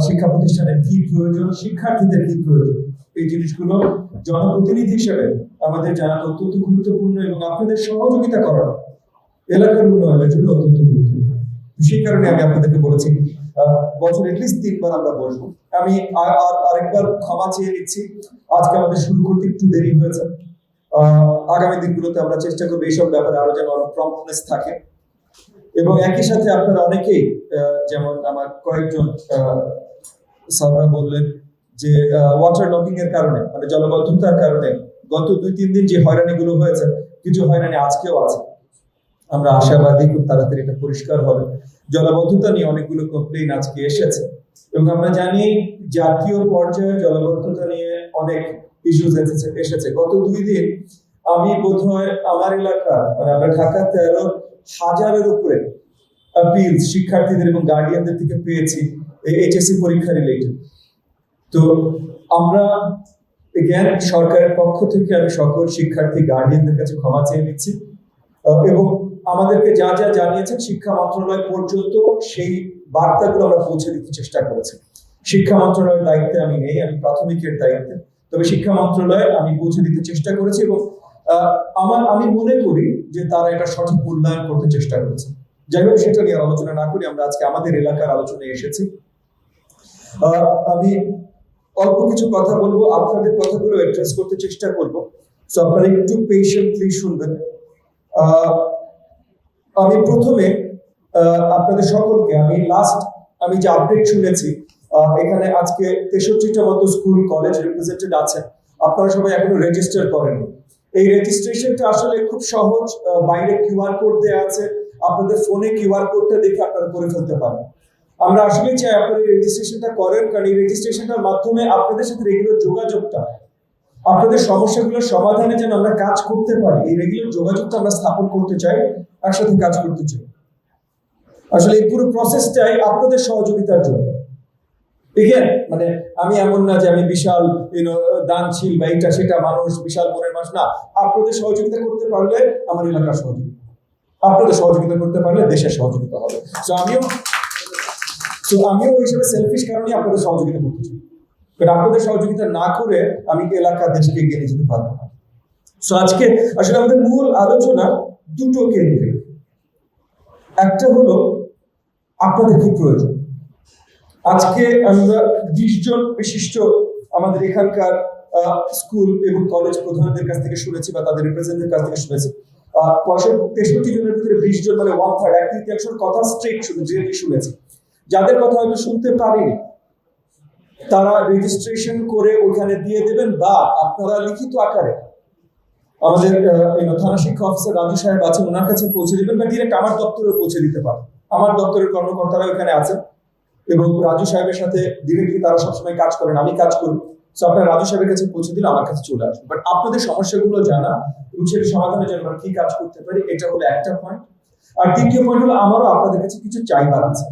শিক্ষা প্রতিষ্ঠানের কি প্রয়োজন, শিক্ষার্থীদের কি প্রয়োজন, এই জিনিসগুলো জনপ্রতিনিধি হিসেবে আমাদের জানা অত্যন্ত গুরুত্বপূর্ণ এবং আপনাদের সহযোগিতা করা এলাকার উন্নয়নের জন্য অত্যন্ত গুরুত্বপূর্ণ। সেই কারণে আমি আপনাদেরকে বলেছি বছর এটলিস্ট 3 বার আমরা বসবো। আমি আরেকবার ক্ষমা চেয়ে নিচ্ছি, আজকে আমাদের শুরু করতে একটু দেরি হয়েছে। আগামী দিনগুলোতে আমরা চেষ্টা করবো এইসব ব্যাপারে আরো যেন প্রম্পটনেস থাকে এবং একই সাথে আপনারা অনেকেই যেমন আমার কয়েকজন স্যাররা বললেন যে ওয়াটার লকিং এর কারণে মানে জলবদ্ধতার কারণে গত 2-3 দিন যে হয়রানিগুলো হয়েছে, কিছু হয়রানি আজকেও আছে। আমরা আশাবাদী খুব তাড়াতাড়ি এটা পরিষ্কার হবে। জলবদ্ধতা নিয়ে অনেকগুলো কমপ্লেইন আজকে এসেছে এবং আমরা জানি জাতীয় পর্যায়ে জলবদ্ধতা নিয়ে অনেক ইস্যুস এসেছে। গত 2 দিন আমি বোধহয় আমার এলাকা মানে আমরা ঢাকা 13,000-এর উপরে আপিল শিক্ষার্থীদের এবং গার্ডিয়ানদের থেকে পেয়েছি এইচএসসি পরীক্ষা রিলেটেড। তো আমরা জ্ঞান সরকারের পক্ষ থেকে আমি সকল শিক্ষার্থী গার্ডিয়ানদের কাছে ক্ষমা চেয়ে নিচ্ছি এবং আমাদেরকে যা যা জানিয়েছেন শিক্ষা মন্ত্রণালয় পর্যন্ত সেই বার্তাগুলো আমরা পৌঁছে দিতে চেষ্টা করেছি। শিক্ষা মন্ত্রণালয়ের দায়িত্বে আমি নেই, আমি প্রাথমিকের দায়িত্বে, তবে শিক্ষা মন্ত্রণালয়ে আমি পৌঁছে দিতে চেষ্টা করেছি এবং আমি মনে করি যে তারা এটা সঠিক মূল্যায়ন করতে চেষ্টা করেছে। যাই হোক, সেটা নিয়ে আলোচনা না করি, আমরা আজকে আমাদের এলাকার আলোচনায় এসেছি। আমি অল্প কিছু কথা বলবো, আপনাদের কথাগুলো অ্যাড্রেস করতে চেষ্টা করবো, সো আপনারা একটু পেশেন্টলি শুনবেন। আমি প্রথমে আপনাদের সকলকে আমি যে আপডেট শুনেছি, এখানে আজকে 63টা মতো স্কুল কলেজ রিপ্রেজেন্টেড আছে। আপনারা সবাই এখনো রেজিস্টার করেননি। এই রেজিস্ট্রেশনটা আসলে খুব সহজ, বাইরে কিউআর কোড দেওয়া আছে, আপনাদের ফোনে কিউআর কোডটা দেখে আপনারা করে ফেলতে পারেন। আমরা আসলে চাই আপনারা এই রেজিস্ট্রেশনটা করেন, কারণ এই রেজিস্ট্রেশনটার মাধ্যমে আপনাদের সাথে রেগুলার যোগাযোগটা, আপনাদের সমস্যাগুলোর সমাধানে যেন আমরা কাজ করতে পারি, এই রেগুলার যোগাযোগটা আমরা স্থাপন করতে চাই, একসাথে কাজ করতে চাই। আসলে এই পুরো প্রসেসটাই আপনাদের সহযোগিতার জন্য। মানে আমি এমন না যে আমি বিশাল দানশীল বা এটা সেটা মানুষ, বিশাল মনের মানুষ না। আপনাদের সহযোগিতা করতে পারলে আমার এলাকার সহযোগিতা, আপনাদের সহযোগিতা করতে পারলে দেশের সহযোগিতা হবে। আমিও ওই হিসেবে সেলফিশ কারণে আপনাদের সহযোগিতা করতে চাই, কারণ আপনাদের সহযোগিতা না করে আমি এলাকা দেশকে এগিয়ে নিয়ে যেতে পারবো না। আজকে আসলে আমাদের মূল আলোচনা দুটো কেন্দ্রিক। একটা হলো আপনাদের কি প্রয়োজন। আজকে আমরা 20 জন বিশিষ্ট আমাদের এখানকার স্কুল এবং কলেজ প্রধানদের কাছ থেকে শুনেছি বা তাদের রিপ্রেজেন্টেটিভের কাছ থেকে শুনেছি। 63 জনের ভিতরে 20 জন মানে 1/3 1/3 কথা স্ট্রেট শুনেছি। যাদের কথা হয়তো শুনতে পারিনি তারা রেজিস্ট্রেশন করে ওখানে দিয়ে দেবেন বা আপনারা লিখিত আকারে আমাদের থানা শিক্ষা অফিসার রাজু সাহেব আছেন, ওনার কাছে পৌঁছে দিবেন বা ডিরেক্ট আমার দপ্তরে পৌঁছে দিতে পারেন। আমার দপ্তরের কর্মকর্তারা ওখানে আছেন এবং রাজু সাহেবের সাথে ডিরেক্টলি তারা সবসময় কাজ করেন, আমি কাজ করি। আপনার রাজু সাহেবের কাছে পৌঁছে দিলে আমার কাছে চলে আসবে। বাট আপনাদের সমস্যাগুলো জানা এবং সেটা সমাধানের জন্য কি কাজ করতে পারি, এটা হলো একটা পয়েন্ট। আর দ্বিতীয় পয়েন্ট হলো আমারও আপনাদের কাছে কিছু চাইবার আছে।